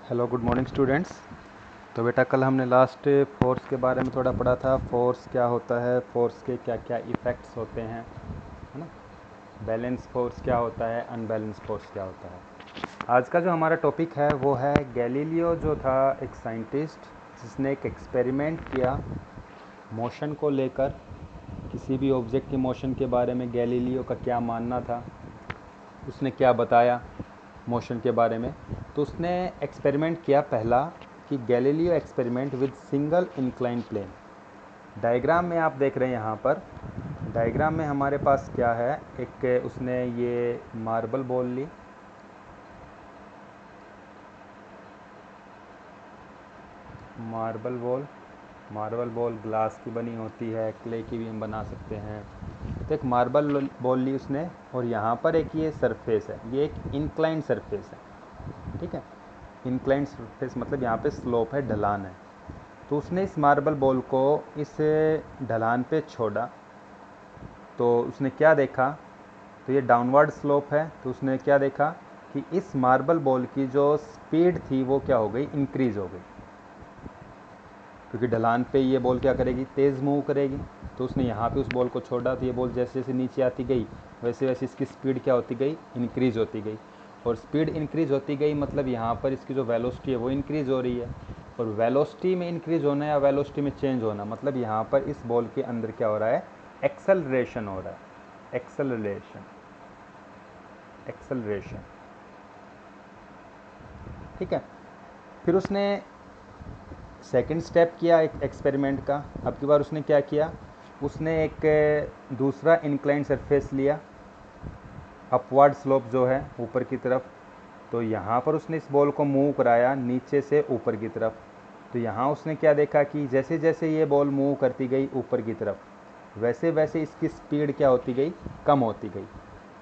Hello good morning students. तो बेटा कल हमने लास्ट फोर्स के बारे में थोड़ा पढ़ा था। फोर्स क्या होता है, फोर्स के क्या क्या इफ़ेक्ट्स होते हैं, है ना। बैलेंस फोर्स क्या होता है, अनबैलेंस फोर्स क्या होता है। आज का जो हमारा टॉपिक है वो है गैलीलियो जो था एक साइंटिस्ट जिसने एक एक्सपेरिमेंट किया मोशन को लेकर। किसी भी ऑब्जेक्ट की मोशन के बारे में गैलीलियो का क्या मानना था, उसने क्या बताया मोशन के बारे में। तो उसने एक्सपेरिमेंट किया पहला कि Galileo experiment with single incline plane. Diagram में आप देख रहे हैं यहाँ पर, डायग्राम में हमारे पास क्या है, एक उसने ये मार्बल बॉल ली, मार्बल बॉल ग्लास की बनी होती है, क्ले की भी हम बना सकते हैं। तो एक मार्बल बॉल ली उसने, और यहाँ पर एक ये सरफेस है, ये एक इंक्लाइंड सरफेस है, ठीक है। इंक्लाइंड सरफेस मतलब यहाँ पे स्लोप है, ढलान है। तो उसने इस मार्बल बॉल को इस ढलान पे छोड़ा, तो उसने क्या देखा, तो ये डाउनवर्ड स्लोप है। तो उसने क्या देखा कि इस मार्बल बॉल की जो स्पीड थी वो क्या हो गई, इंक्रीज़ हो गई, क्योंकि ढलान पे ये बॉल क्या करेगी, तेज़ मूव करेगी। तो उसने यहाँ पे उस बॉल को छोड़ा, तो ये बॉल जैसे जैसे नीचे आती गई वैसे वैसे इसकी स्पीड क्या होती गई, इंक्रीज़ होती गई। और स्पीड इंक्रीज़ होती गई मतलब यहाँ पर इसकी जो वेलोसिटी है वो इंक्रीज़ हो रही है। और वेलोसिटी में इंक्रीज़ होना या वेलोसिटी में चेंज होना मतलब यहाँ पर इस बॉल के अंदर क्या हो रहा है, एक्सेलरेशन हो रहा है, एक्सेलरेशन, एक्सेलरेशन, ठीक है। फिर उसने सेकंड स्टेप किया एक एक्सपेरिमेंट का। अब की बार उसने क्या किया, उसने एक दूसरा इंक्लाइन सरफेस लिया, अपवर्ड स्लोप जो है ऊपर की तरफ। तो यहाँ पर उसने इस बॉल को मूव कराया नीचे से ऊपर की तरफ। तो यहाँ उसने क्या देखा कि जैसे जैसे ये बॉल मूव करती गई ऊपर की तरफ वैसे वैसे इसकी स्पीड क्या होती गई, कम होती गई।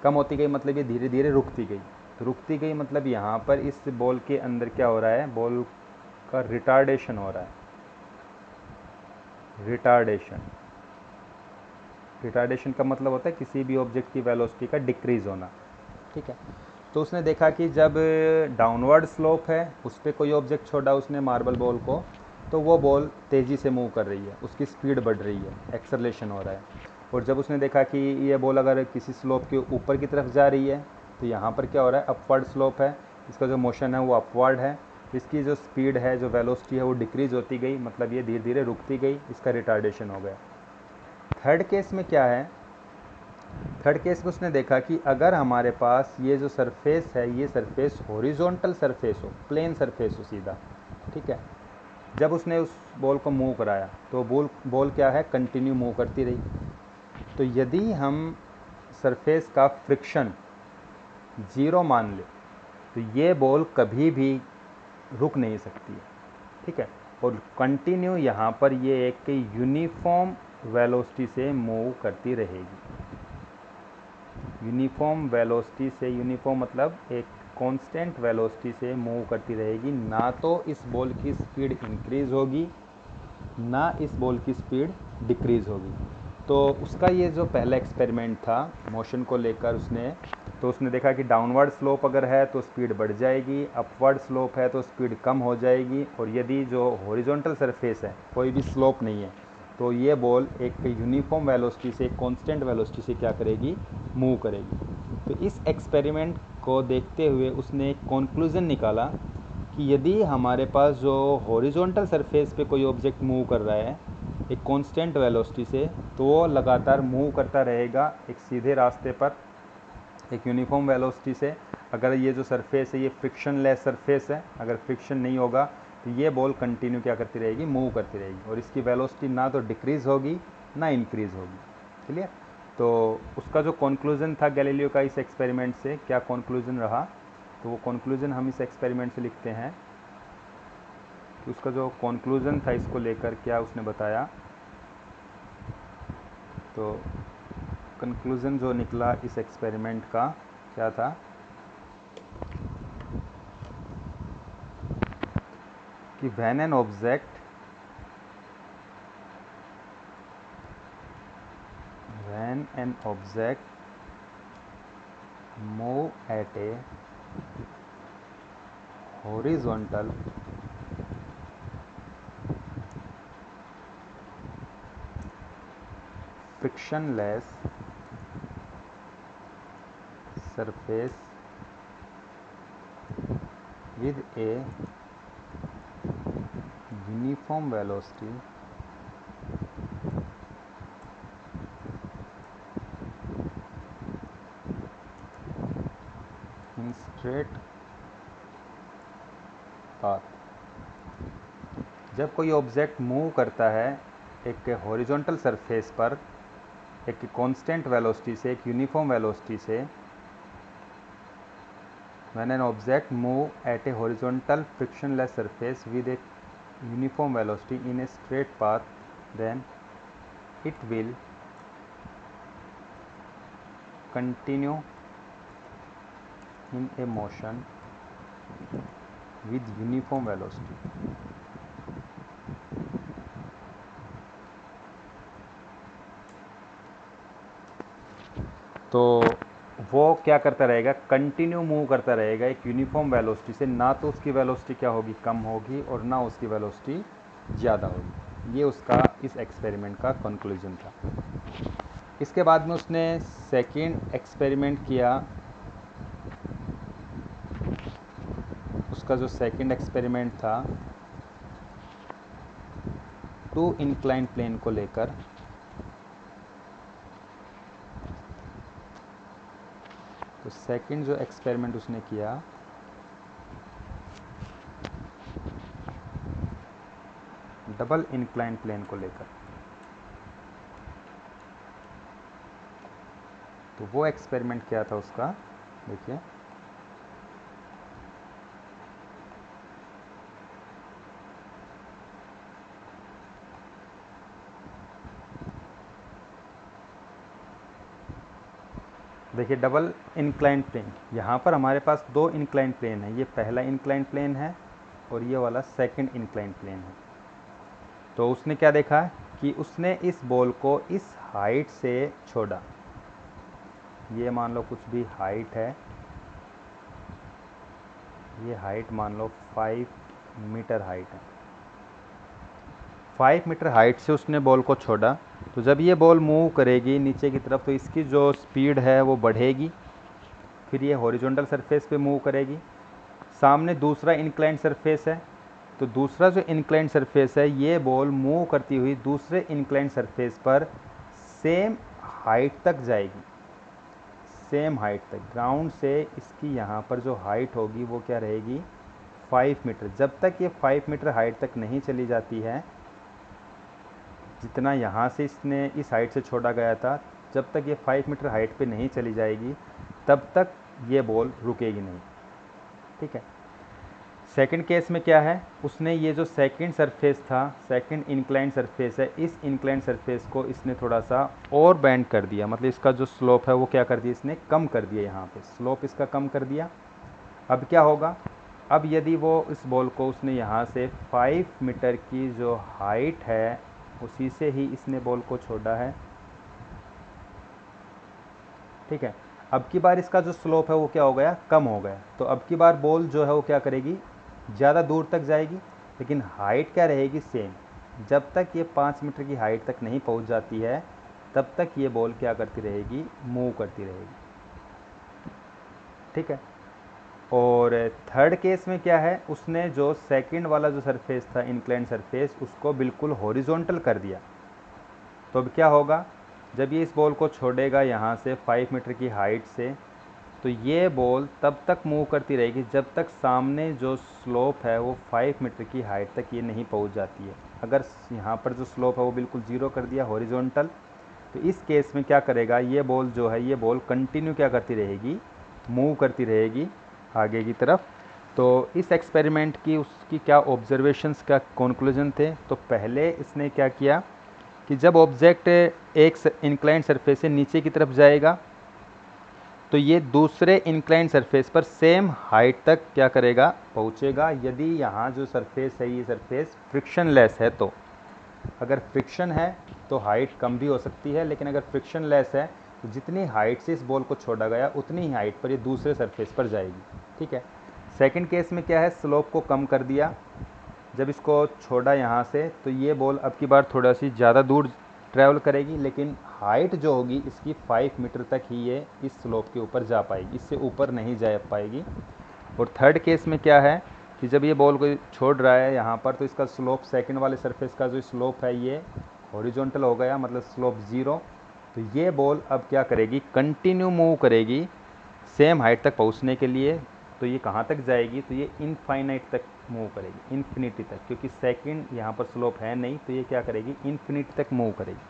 कम होती गई मतलब ये धीरे धीरे रुकती गई। तो रुकती गई मतलब यहाँ पर इस बॉल के अंदर क्या हो रहा है, बॉल का रिटार्डेशन हो रहा है, रिटार्डेशन। रिटार्डेशन का मतलब होता है किसी भी ऑब्जेक्ट की वेलोसिटी का डिक्रीज़ होना, ठीक है। तो उसने देखा कि जब डाउनवर्ड स्लोप है उस पर कोई ऑब्जेक्ट छोड़ा उसने मार्बल बॉल को, तो वो बॉल तेज़ी से मूव कर रही है, उसकी स्पीड बढ़ रही है, एक्सेलरेशन हो रहा है। और जब उसने देखा कि ये बॉल अगर किसी स्लोप के ऊपर की तरफ जा रही है, तो यहाँ पर क्या हो रहा है, अपवर्ड स्लोप है, इसका जो मोशन है वो अपवर्ड है, इसकी जो स्पीड है, जो वेलोसिटी है वो डिक्रीज़ होती गई, मतलब ये धीरे धीरे रुकती गई, इसका रिटार्डेशन हो गया। थर्ड केस में क्या है, थर्ड केस में उसने देखा कि अगर हमारे पास ये जो सरफेस है, ये सरफेस हॉरिजॉन्टल सरफेस हो, प्लेन सरफेस हो सीधा, ठीक है। जब उसने उस बॉल को मूव कराया तो बॉल क्या है, कंटिन्यू मूव करती रही। तो यदि हम सरफेस का फ्रिक्शन ज़ीरो मान ले तो ये बॉल कभी भी रुक नहीं सकती है, ठीक है। और कंटिन्यू यहाँ पर ये एक यूनिफॉर्म वेलोसिटी से मूव करती रहेगी। यूनिफॉर्म वेलोसिटी से, यूनिफॉर्म मतलब एक कांस्टेंट वेलोसिटी से मूव करती रहेगी। ना तो इस बॉल की स्पीड इंक्रीज़ होगी, ना इस बॉल की स्पीड डिक्रीज़ होगी। तो उसका ये जो पहला एक्सपेरिमेंट था मोशन को लेकर उसने, तो उसने देखा कि डाउनवर्ड स्लोप अगर है तो स्पीड बढ़ जाएगी, अपवर्ड स्लोप है तो स्पीड कम हो जाएगी, और यदि जो हॉरिजॉन्टल सरफेस है, कोई भी स्लोप नहीं है, तो ये बॉल एक यूनिफॉर्म वेलोसिटी से, कांस्टेंट वेलोसिटी से क्या करेगी, मूव करेगी। तो इस एक्सपेरिमेंट को देखते हुए उसने एक कंक्लूज़न निकाला कि यदि हमारे पास जो हॉरिजॉन्टल सरफेस पे कोई ऑब्जेक्ट मूव कर रहा है एक कांस्टेंट वेलोसिटी से, तो वो लगातार मूव करता रहेगा एक सीधे रास्ते पर एक यूनिफॉर्म वेलोसिटी से। अगर ये जो सरफेस है ये फ्रिक्शन लेस सरफेस है, अगर फ्रिक्शन नहीं होगा तो ये बॉल कंटिन्यू क्या करती रहेगी, मूव करती रहेगी, और इसकी वेलोसिटी ना तो डिक्रीज़ होगी ना इंक्रीज़ होगी। क्लियर। तो उसका जो कंक्लूज़न था गैलीलियो का इस एक्सपेरिमेंट से, क्या कंक्लूज़न रहा, तो वो कंक्लूज़न हम इस एक्सपेरिमेंट से लिखते हैं कि उसका जो कंक्लूज़न था इसको लेकर क्या उसने बताया। तो कंक्लूज़न जो निकला इस एक्सपेरिमेंट का क्या था कि when an object move at A horizontal frictionless surface with a uniform velocity in straight path। जब कोई ऑब्जेक्ट मूव करता है एक हॉरिजॉन्टल सरफेस पर एक कांस्टेंट वेलोसिटी से, एक यूनिफॉर्म वेलोसिटी से, when an object move at a horizontal frictionless surface with a uniform velocity in a straight path, then it will continue in a motion with uniform velocity। तो वो क्या करता रहेगा, continue move करता रहेगा एक uniform velocity से, ना तो उसकी वेलोसिटी क्या होगी, कम होगी, और ना उसकी वेलोसिटी ज़्यादा होगी। ये उसका इस एक्सपेरिमेंट का कंक्लूजन था। इसके बाद में उसने सेकंड एक्सपेरिमेंट किया। उसका जो सेकंड एक्सपेरिमेंट था 2 इंक्लाइन प्लेन को लेकर, तो सेकंड जो एक्सपेरिमेंट उसने किया डबल इंक्लाइन प्लेन को लेकर, तो वो एक्सपेरिमेंट क्या था उसका, देखिए। देखिए डबल इंक्लाइन प्लेन, यहाँ पर हमारे पास 2 इंक्लाइन प्लेन है। ये पहला इंक्लाइन प्लेन है और ये वाला सेकंड इंक्लाइन प्लेन है। तो उसने क्या देखा कि उसने इस बॉल को इस हाइट से छोड़ा। ये मान लो कुछ भी हाइट है, ये हाइट मान लो 5 मीटर हाइट है। 5 मीटर हाइट से उसने बॉल को छोड़ा। तो जब ये बॉल मूव करेगी नीचे की तरफ तो इसकी जो स्पीड है वो बढ़ेगी, फिर ये हॉरिजॉन्टल सरफेस पे मूव करेगी। सामने दूसरा इंक्लाइन सरफेस है, तो दूसरा जो इंक्लाइन सरफेस है ये बॉल मूव करती हुई दूसरे इंक्लाइन सरफेस पर सेम हाइट तक जाएगी, सेम हाइट तक। ग्राउंड से इसकी यहाँ पर जो हाइट होगी वो क्या रहेगी, 5 मीटर। जब तक ये 5 मीटर हाइट तक नहीं चली जाती है, जितना यहाँ से इसने इस हाइट से छोड़ा गया था, जब तक ये 5 मीटर हाइट पे नहीं चली जाएगी तब तक ये बॉल रुकेगी नहीं। ठीक है। सेकंड केस में क्या है, उसने ये जो सेकंड सरफेस था, सेकंड इंक्लाइन सरफेस है, इस इंक्लाइन सरफेस को इसने थोड़ा सा और बेंड कर दिया। मतलब इसका जो स्लोप है वो क्या कर दिया, इसने कम कर दिया। यहाँ पे स्लोप इसका कम कर दिया। अब क्या होगा, अब यदि वो इस बॉल को उसने यहाँ से 5 मीटर की जो हाइट है उसी से ही इसने बॉल को छोड़ा है। ठीक है। अब की बार इसका जो स्लोप है वो क्या हो गया, कम हो गया। तो अब की बार बॉल जो है वो क्या करेगी, ज़्यादा दूर तक जाएगी, लेकिन हाइट क्या रहेगी, सेम। जब तक ये 5 मीटर की हाइट तक नहीं पहुंच जाती है तब तक ये बॉल क्या करती रहेगी, मूव करती रहेगी। ठीक है। और थर्ड केस में क्या है, उसने जो सेकंड वाला जो सरफेस था इंक्लाइन सरफेस उसको बिल्कुल हॉरिजॉन्टल कर दिया। तो अब क्या होगा, जब ये इस बॉल को छोड़ेगा यहाँ से 5 मीटर की हाइट से, तो ये बॉल तब तक मूव करती रहेगी जब तक सामने जो स्लोप है वो 5 मीटर की हाइट तक ये नहीं पहुँच जाती है। अगर यहाँ पर जो स्लोप है वो बिल्कुल ज़ीरो कर दिया, हॉरिजॉन्टल, तो इस केस में क्या करेगा, ये बॉल जो है ये बॉल कंटिन्यू क्या करती रहेगी, मूव करती रहेगी आगे की तरफ। तो इस एक्सपेरिमेंट की उसकी क्या ऑब्जर्वेशंस का कंक्लूजन थे, तो पहले इसने क्या किया कि जब ऑब्जेक्ट एक इंक्लाइन सरफेस से नीचे की तरफ जाएगा तो ये दूसरे इंक्लाइन सरफेस पर सेम हाइट तक क्या करेगा, पहुँचेगा। यदि यहाँ जो सरफेस है ये सरफेस फ्रिक्शनलेस है, तो अगर फ्रिक्शन है तो हाइट कम भी हो सकती है, लेकिन अगर फ्रिक्शनलेस है तो जितनी हाइट से इस बॉल को छोड़ा गया उतनी ही हाइट पर ये दूसरे सरफेस पर जाएगी। ठीक है। सेकंड केस में क्या है, स्लोप को कम कर दिया, जब इसको छोड़ा यहाँ से तो ये बॉल अब की बार थोड़ा सी ज़्यादा दूर ट्रैवल करेगी, लेकिन हाइट जो होगी इसकी 5 मीटर तक ही ये इस स्लोप के ऊपर जा पाएगी, इससे ऊपर नहीं जा पाएगी। और थर्ड केस में क्या है कि जब ये बॉल को छोड़ रहा है यहाँ पर, तो इसका स्लोप सेकंड वाले सरफेस का जो स्लोप है ये हॉरिजॉन्टल हो गया, मतलब स्लोप 0। तो ये बॉल अब क्या करेगी, कंटिन्यू मूव करेगी सेम हाइट तक पहुँचने के लिए। तो ये कहाँ तक जाएगी, तो ये इनफाइनाइट तक मूव करेगी, इन्फिनिटी तक, क्योंकि सेकंड यहाँ पर स्लोप है नहीं, तो ये क्या करेगी, इन्फिनिटी तक मूव करेगी।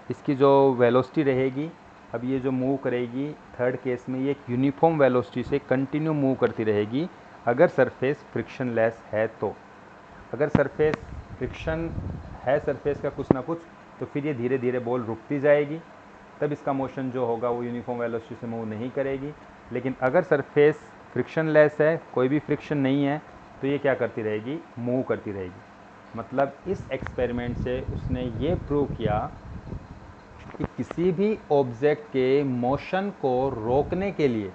इसकी जो वेलोसिटी रहेगी, अब ये जो मूव करेगी थर्ड केस में, ये एक यूनिफॉर्म वेलोसिटी से कंटिन्यू मूव करती रहेगी अगर सरफेस फ्रिक्शन लेस है तो। अगर सरफेस फ्रिक्शन है सरफेस का कुछ ना कुछ, तो फिर ये धीरे धीरे बॉल रुकती जाएगी, तब इसका मोशन जो होगा वो यूनिफॉर्म वेलोसिटी से मूव नहीं करेगी। लेकिन अगर सरफेस फ्रिक्शन लेस है, कोई भी फ्रिक्शन नहीं है, तो ये क्या करती रहेगी, मूव करती रहेगी। मतलब इस एक्सपेरिमेंट से उसने ये प्रूव किया कि किसी भी ऑब्जेक्ट के मोशन को रोकने के लिए,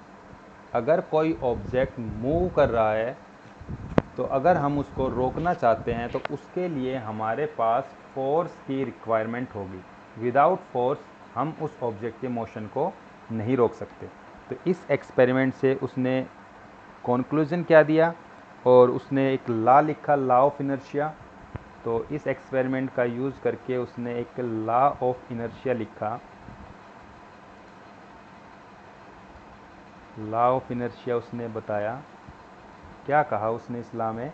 अगर कोई ऑब्जेक्ट मूव कर रहा है तो अगर हम उसको रोकना चाहते हैं तो उसके लिए हमारे पास फोर्स की रिक्वायरमेंट होगी। विदाउट फोर्स हम उस ऑब्जेक्ट के मोशन को नहीं रोक सकते। तो इस एक्सपेरिमेंट से उसने कॉन्क्लूजन क्या दिया, और उसने एक लॉ लिखा, लॉ ऑफ इनर्शिया। तो इस एक्सपेरिमेंट का यूज़ करके उसने एक लॉ ऑफ इनर्शिया लिखा। लॉ ऑफ इनर्शिया उसने बताया, क्या कहा उसने इस लॉ में,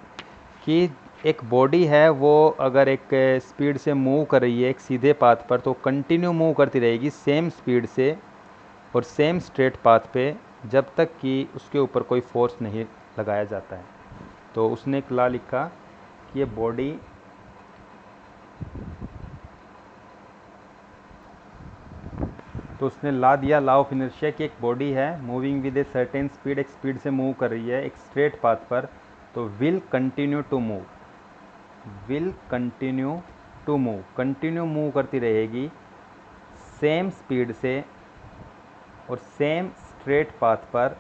कि एक बॉडी है वो अगर एक स्पीड से मूव कर रही है एक सीधे पाथ पर, तो कंटिन्यू मूव करती रहेगी सेम स्पीड से और सेम स्ट्रेट पाथ पे, जब तक कि उसके ऊपर कोई फोर्स नहीं लगाया जाता है। तो उसने एक लॉ लिखा कि ये बॉडी तो उसने लॉ दिया, लॉ ऑफ इनर्शिया, की एक बॉडी है moving with a certain speed, एक स्पीड से मूव कर रही है एक स्ट्रेट पाथ पर, तो will continue to move, will continue to move, continue move करती रहेगी सेम स्पीड से और सेम स्ट्रेट पाथ पर,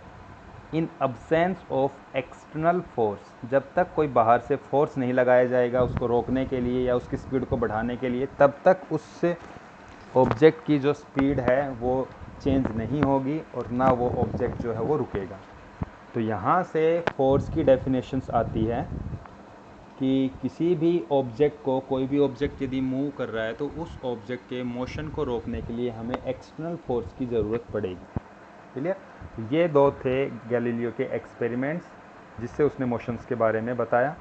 इन अब्सेंस ऑफ एक्सटर्नल फोर्स, जब तक कोई बाहर से फोर्स नहीं लगाया जाएगा उसको रोकने के लिए या उसकी स्पीड को बढ़ाने के लिए, तब तक उससे ऑब्जेक्ट की जो स्पीड है वो चेंज नहीं होगी और ना वो ऑब्जेक्ट जो है वो रुकेगा। तो यहाँ से फोर्स की डेफिनेशंस आती है कि किसी भी ऑब्जेक्ट को, कोई भी ऑब्जेक्ट यदि मूव कर रहा है तो उस ऑब्जेक्ट के मोशन को रोकने के लिए हमें एक्सटर्नल फोर्स की ज़रूरत पड़ेगी। क्लियर। ये दो थे गैलीलियो के एक्सपेरिमेंट्स जिससे उसने मोशंस के बारे में बताया।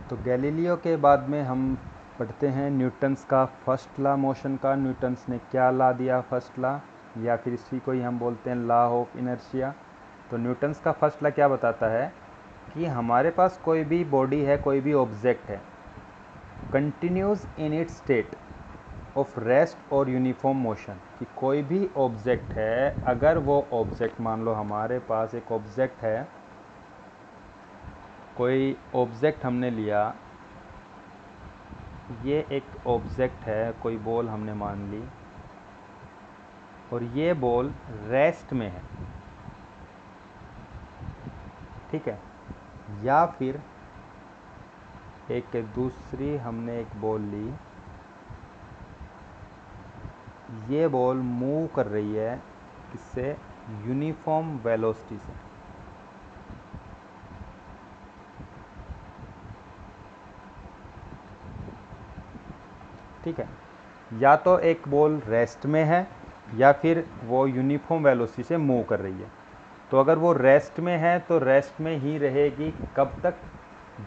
तो गैलीलियो के बाद में हम पढ़ते हैं न्यूटन्स का फर्स्ट लॉ मोशन का। न्यूटन्स ने क्या लॉ दिया, फर्स्ट लॉ, या फिर इसी को ही हम बोलते हैं लॉ ऑफ इनर्शिया। तो न्यूटन्स का फर्स्ट लॉ क्या बताता है कि हमारे पास कोई भी बॉडी है, कोई भी ऑब्जेक्ट है, continues in its state of rest और यूनिफॉर्म मोशन, कि कोई भी ऑब्जेक्ट है, अगर वो ऑब्जेक्ट, मान लो हमारे पास एक ऑब्जेक्ट है, कोई ऑब्जेक्ट हमने लिया, ये एक ऑब्जेक्ट है, कोई बॉल हमने मान ली और ये बॉल रेस्ट में है, ठीक है, या फिर एक दूसरी हमने एक बॉल ली, ये बॉल मूव कर रही है किससे, यूनिफॉर्म वेलोसिटी से, ठीक है। या तो एक बॉल रेस्ट में है या फिर वो यूनिफॉर्म वेलोसिटी से मूव कर रही है। तो अगर वो रेस्ट में है तो रेस्ट में ही रहेगी, कब तक,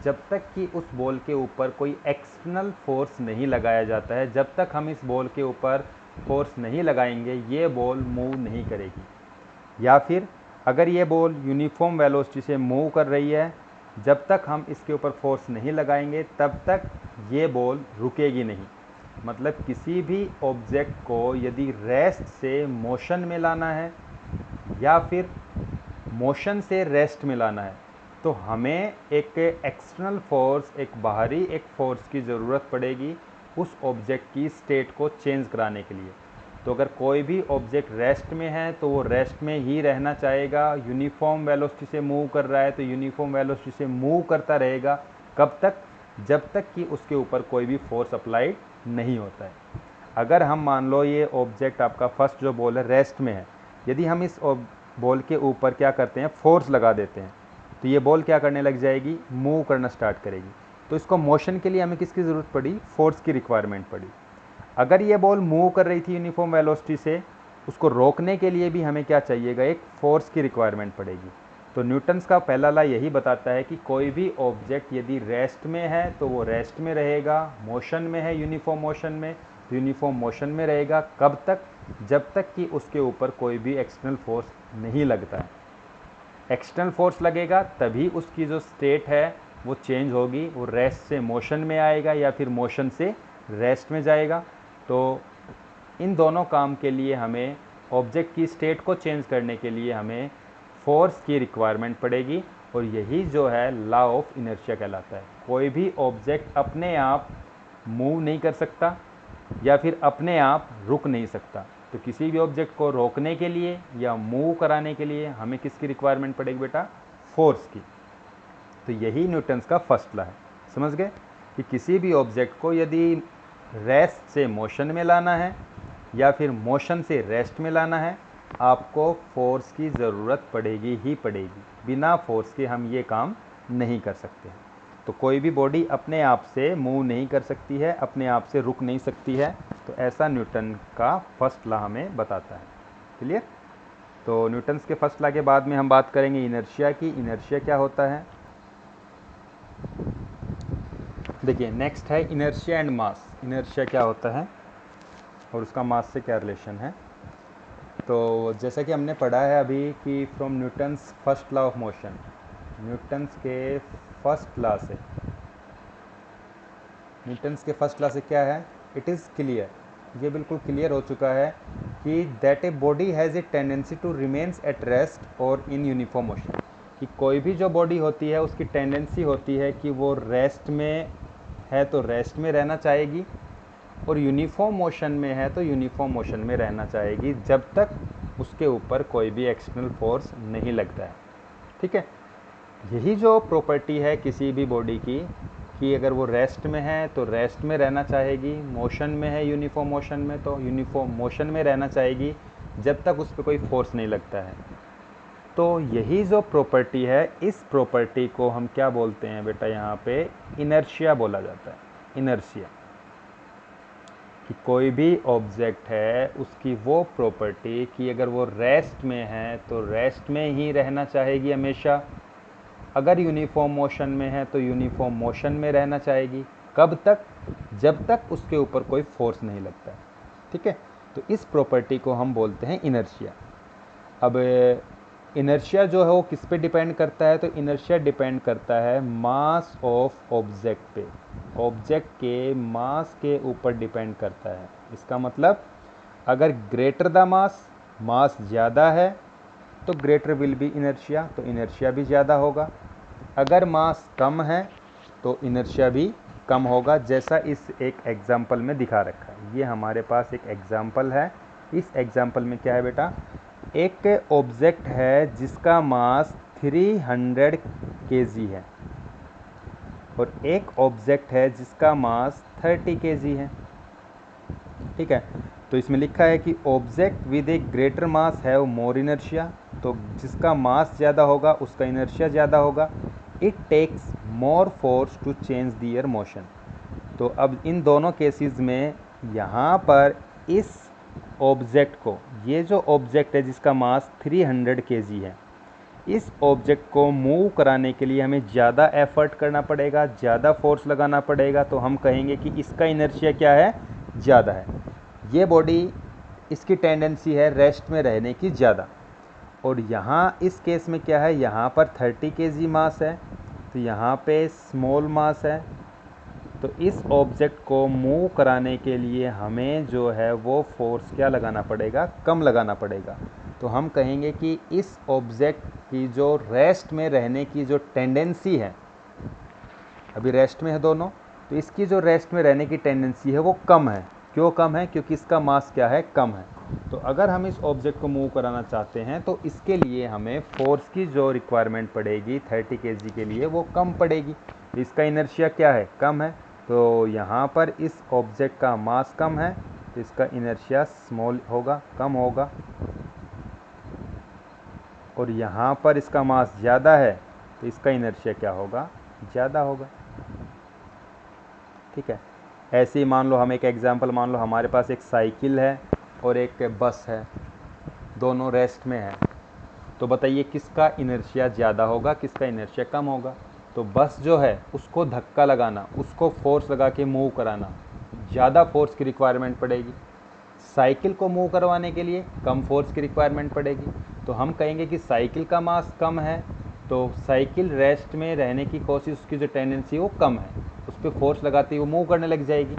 जब तक कि उस बॉल के ऊपर कोई एक्सटर्नल फोर्स नहीं लगाया जाता है। जब तक हम इस बॉल के ऊपर फोर्स नहीं लगाएंगे ये बॉल मूव नहीं करेगी। या फिर अगर ये बॉल यूनिफॉर्म वेलोसिटी से मूव कर रही है, जब तक हम इसके ऊपर फोर्स नहीं लगाएंगे तब तक ये बॉल रुकेगी नहीं। मतलब किसी भी ऑब्जेक्ट को यदि रेस्ट से मोशन में लाना है या फिर मोशन से रेस्ट में लाना है, तो हमें एक एक्सटर्नल फोर्स, एक बाहरी एक फोर्स की ज़रूरत पड़ेगी उस ऑब्जेक्ट की स्टेट को चेंज कराने के लिए। तो अगर कोई भी ऑब्जेक्ट रेस्ट में है तो वो रेस्ट में ही रहना चाहेगा, यूनिफॉर्म वेलोसिटी से मूव कर रहा है तो यूनिफॉर्म वेलोसिटी से मूव करता रहेगा। कब तक? जब तक कि उसके ऊपर कोई भी फोर्स अप्लाइड नहीं होता है। अगर हम मान लो ये ऑब्जेक्ट आपका फर्स्ट जो बॉल है रेस्ट में है, यदि हम इस बॉल के ऊपर क्या करते हैं, फोर्स लगा देते हैं, तो ये बॉल क्या करने लग जाएगी, मूव करना स्टार्ट करेगी। तो इसको मोशन के लिए हमें किसकी ज़रूरत पड़ी, फोर्स की रिक्वायरमेंट पड़ी। अगर ये बॉल मूव कर रही थी यूनिफॉर्म वेलोसिटी से, उसको रोकने के लिए भी हमें क्या चाहिएगा, एक फोर्स की रिक्वायरमेंट पड़ेगी। तो न्यूटन्स का पहला लॉ यही बताता है कि कोई भी ऑब्जेक्ट यदि रेस्ट में है तो वो रेस्ट में रहेगा, मोशन में है यूनिफॉर्म मोशन में तो यूनिफॉर्म मोशन में रहेगा। कब तक? जब तक कि उसके ऊपर कोई भी एक्सटर्नल फोर्स नहीं लगता है। एक्सटर्नल फोर्स लगेगा तभी उसकी जो स्टेट है वो चेंज होगी, वो रेस्ट से मोशन में आएगा या फिर मोशन से रेस्ट में जाएगा। तो इन दोनों काम के लिए हमें ऑब्जेक्ट की स्टेट को चेंज करने के लिए हमें फोर्स की रिक्वायरमेंट पड़ेगी, और यही जो है लॉ ऑफ इनर्शिया कहलाता है। कोई भी ऑब्जेक्ट अपने आप मूव नहीं कर सकता या फिर अपने आप रुक नहीं सकता। तो किसी भी ऑब्जेक्ट को रोकने के लिए या मूव कराने के लिए हमें किसकी रिक्वायरमेंट पड़ेगी बेटा, फोर्स की। तो यही न्यूटन्स का फर्स्ट लॉ है। समझ गए कि किसी भी ऑब्जेक्ट को यदि रेस्ट से मोशन में लाना है या फिर मोशन से रेस्ट में लाना है, आपको फोर्स की ज़रूरत पड़ेगी ही पड़ेगी। बिना फोर्स के हम ये काम नहीं कर सकते। तो कोई भी बॉडी अपने आप से मूव नहीं कर सकती है, अपने आप से रुक नहीं सकती है। तो ऐसा न्यूटन का फर्स्ट लॉ हमें बताता है। क्लियर? तो न्यूटन्स के फर्स्ट लॉ के बाद में हम बात करेंगे इनर्शिया की। इनर्शिया क्या होता है? देखिए नेक्स्ट है इनर्शिया एंड मास। इनर्शिया क्या होता है और उसका मास से क्या रिलेशन है? तो जैसा कि हमने पढ़ा है अभी कि from Newton's first law of motion, Newton's के फर्स्ट लॉ से क्या है, इट इज़ क्लियर, ये बिल्कुल क्लियर हो चुका है कि that a body has a tendency to remains at rest और इन यूनिफॉर्म मोशन। कि कोई भी जो बॉडी होती है उसकी टेंडेंसी होती है कि वो रेस्ट में है तो रेस्ट में रहना चाहेगी, और यूनिफॉर्म मोशन में है तो यूनिफॉर्म मोशन में रहना चाहेगी, जब तक उसके ऊपर कोई भी एक्सटर्नल फोर्स नहीं लगता है। ठीक है? यही जो प्रॉपर्टी है किसी भी बॉडी की, कि अगर वो रेस्ट में है तो रेस्ट में रहना चाहेगी, मोशन में है यूनिफॉर्म मोशन में तो यूनिफॉर्म मोशन में रहना चाहेगी, जब तक उस पर कोई फोर्स नहीं लगता है। तो यही जो प्रॉपर्टी है, इस प्रॉपर्टी को हम क्या बोलते हैं बेटा, यहाँ पे इनर्शिया बोला जाता है। इनर्शिया कि कोई भी ऑब्जेक्ट है उसकी वो प्रॉपर्टी कि अगर वो रेस्ट में है तो रेस्ट में ही रहना चाहेगी हमेशा, अगर यूनिफॉर्म मोशन में है तो यूनिफॉर्म मोशन में रहना चाहेगी। कब तक? जब तक उसके ऊपर कोई फोर्स नहीं लगता है। ठीक है? तो इस प्रॉपर्टी को हम बोलते हैं इनर्शिया। अब इनर्शिया जो है वो किस पे डिपेंड करता है? तो इनर्शिया डिपेंड करता है मास ऑफ ऑब्जेक्ट पे, ऑब्जेक्ट के मास के ऊपर डिपेंड करता है। इसका मतलब अगर ग्रेटर द मास ज़्यादा है तो ग्रेटर विल बी इनर्शिया, तो इनर्शिया भी ज़्यादा होगा। अगर मास कम है तो इनर्शिया भी कम होगा, जैसा इस एक एग्जाम्पल में दिखा रखा है। ये हमारे पास एक एग्जाम्पल है। इस एग्जाम्पल में क्या है बेटा, एक ऑब्जेक्ट है जिसका मास 300 kg है और एक ऑब्जेक्ट है जिसका मास 30 kg है। ठीक है? तो इसमें लिखा है कि object with a greater mass have more inertia, तो जिसका मास ज़्यादा होगा उसका इनर्शिया ज़्यादा होगा। It takes more force to change their motion. तो अब इन दोनों केसेस में यहाँ पर इस ऑब्जेक्ट को, ये जो ऑब्जेक्ट है जिसका मास 300 kg है, इस ऑब्जेक्ट को मूव कराने के लिए हमें ज़्यादा एफर्ट करना पड़ेगा, ज़्यादा फोर्स लगाना पड़ेगा। तो हम कहेंगे कि इसका इनर्शिया क्या है, ज़्यादा है। ये बॉडी, इसकी टेंडेंसी है रेस्ट में रहने की ज़्यादा, और यहाँ इस केस में क्या है, यहाँ पर 30 kg मास है तो यहाँ पे स्मॉल मास है। तो इस ऑब्जेक्ट को मूव कराने के लिए हमें जो है वो फोर्स क्या लगाना पड़ेगा, कम लगाना पड़ेगा। तो हम कहेंगे कि इस ऑब्जेक्ट की जो रेस्ट में रहने की जो टेंडेंसी है, अभी रेस्ट में है दोनों, तो इसकी जो रेस्ट में रहने की टेंडेंसी है वो कम है। क्यों कम है? क्योंकि इसका मास क्या है? कम है। तो अगर हम इस ऑब्जेक्ट को मूव कराना चाहते हैं तो इसके लिए हमें फोर्स की जो रिक्वायरमेंट पड़ेगी 30 kg के लिए वो कम पड़ेगी। इसका इनर्शिया क्या है? कम है। तो यहाँ पर इस ऑब्जेक्ट का मास कम है तो इसका इनर्शिया स्मॉल होगा, कम होगा। और यहाँ पर इसका मास ज़्यादा है तो इसका इनर्शिया क्या होगा? ज़्यादा होगा। ठीक है। ऐसे ही मान लो, हम एक एग्जांपल मान लो, हमारे पास एक साइकिल है और एक बस है, दोनों रेस्ट में है। तो बताइए किसका इनर्शिया ज़्यादा होगा, किसका इनर्शिया कम होगा? तो बस जो है उसको धक्का लगाना, उसको फोर्स लगा के मूव कराना, ज़्यादा फोर्स की रिक्वायरमेंट पड़ेगी। साइकिल को मूव करवाने के लिए कम फोर्स की रिक्वायरमेंट पड़ेगी। तो हम कहेंगे कि साइकिल का मास कम है तो साइकिल रेस्ट में रहने की कोशिश, उसकी जो टेंडेंसी है वो कम है, उस पर फोर्स लगाते ही वो मूव करने लग जाएगी।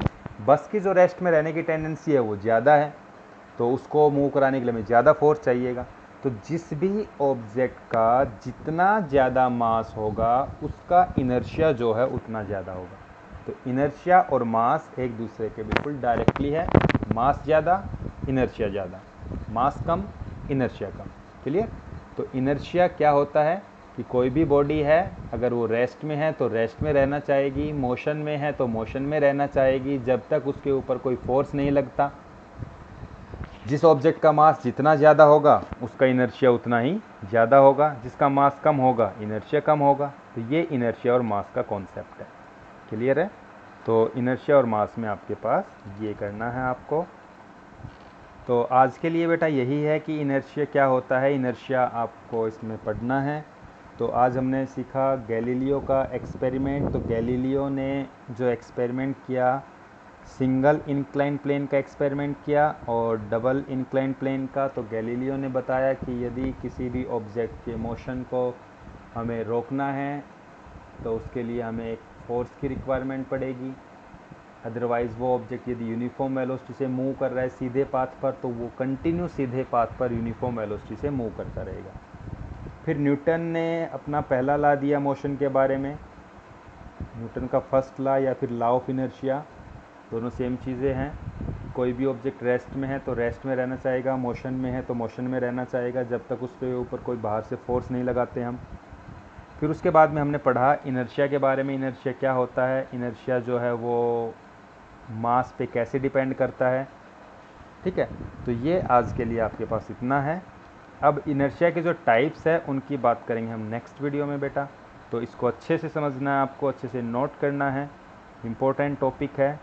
बस की जो रेस्ट में रहने की टेंडेंसी है वो ज़्यादा है तो उसको मूव कराने के लिए हमें ज़्यादा फोर्स चाहिएगा। तो जिस भी ऑब्जेक्ट का जितना ज़्यादा मास होगा उसका इनर्शिया जो है उतना ज़्यादा होगा। तो इनर्शिया और मास एक दूसरे के बिल्कुल डायरेक्टली है। मास ज़्यादा, इनर्शिया ज़्यादा, मास कम, इनर्शिया कम। क्लियर? तो इनर्शिया क्या होता है कि कोई भी बॉडी है अगर वो रेस्ट में है तो रेस्ट में रहना चाहेगी, मोशन में है तो मोशन में रहना चाहेगी जब तक उसके ऊपर कोई फोर्स नहीं लगता। जिस ऑब्जेक्ट का मास जितना ज़्यादा होगा उसका इनर्शिया उतना ही ज़्यादा होगा, जिसका मास कम होगा इनर्शिया कम होगा। तो ये इनर्शिया और मास का कॉन्सेप्ट है। क्लियर है? तो इनर्शिया और मास में आपके पास ये करना है आपको। तो आज के लिए बेटा यही है कि इनर्शिया क्या होता है, इनर्शिया आपको इसमें पढ़ना है। तो आज हमने सीखा गैलीलियो का एक्सपेरिमेंट। तो गैलीलियो ने जो एक्सपेरिमेंट किया, सिंगल इंक्लाइन प्लेन का एक्सपेरिमेंट किया और डबल इंक्लाइन प्लेन का। तो गैलीलियो ने बताया कि यदि किसी भी ऑब्जेक्ट के मोशन को हमें रोकना है तो उसके लिए हमें एक फोर्स की रिक्वायरमेंट पड़ेगी। अदरवाइज़ वो ऑब्जेक्ट यदि यूनिफॉर्म वेलोसिटी से मूव कर रहा है सीधे पाथ पर तो वो कंटिन्यू सीधे पाथ पर यूनिफॉर्म वेलोसिटी से मूव करता रहेगा। फिर न्यूटन ने अपना पहला लॉ दिया मोशन के बारे में, न्यूटन का फर्स्ट लॉ या फिर लॉ ऑफ इनर्शिया, दोनों सेम चीज़ें हैं। कोई भी ऑब्जेक्ट रेस्ट में है तो रेस्ट में रहना चाहेगा, मोशन में है तो मोशन में रहना चाहेगा जब तक उसके ऊपर कोई बाहर से फोर्स नहीं लगाते हम। फिर उसके बाद में हमने पढ़ा इनर्शिया के बारे में, इनर्शिया क्या होता है, इनर्शिया जो है वो मास पे कैसे डिपेंड करता है। ठीक है, तो ये आज के लिए आपके पास इतना है। अब इनर्शिया के जो टाइप्स है उनकी बात करेंगे हम नेक्स्ट वीडियो में बेटा। तो इसको अच्छे से समझना है, आपको अच्छे से नोट करना है, इम्पोर्टेंट टॉपिक है।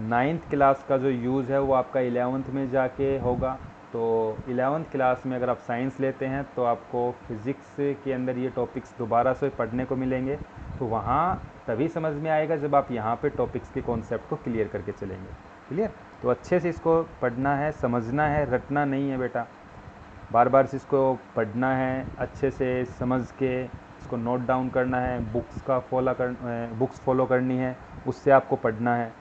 9th क्लास का जो यूज़ है वो आपका 11th में जाके होगा। तो 11th क्लास में अगर आप साइंस लेते हैं तो आपको फिज़िक्स के अंदर ये टॉपिक्स दोबारा से पढ़ने को मिलेंगे। तो वहाँ तभी समझ में आएगा जब आप यहाँ पे टॉपिक्स के कॉन्सेप्ट को क्लियर करके चलेंगे। क्लियर? तो अच्छे से इसको पढ़ना है, समझना है, रटना नहीं है बेटा। बार बार से इसको पढ़ना है, अच्छे से समझ के इसको नोट डाउन करना है, बुक्स फॉलो करनी है, उससे आपको पढ़ना है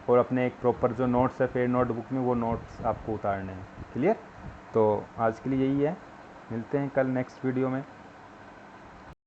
और अपने एक प्रॉपर जो नोट्स है फिर नोटबुक में वो नोट्स आपको उतारने हैं। क्लियर? तो आज के लिए यही है, मिलते हैं कल नेक्स्ट वीडियो में।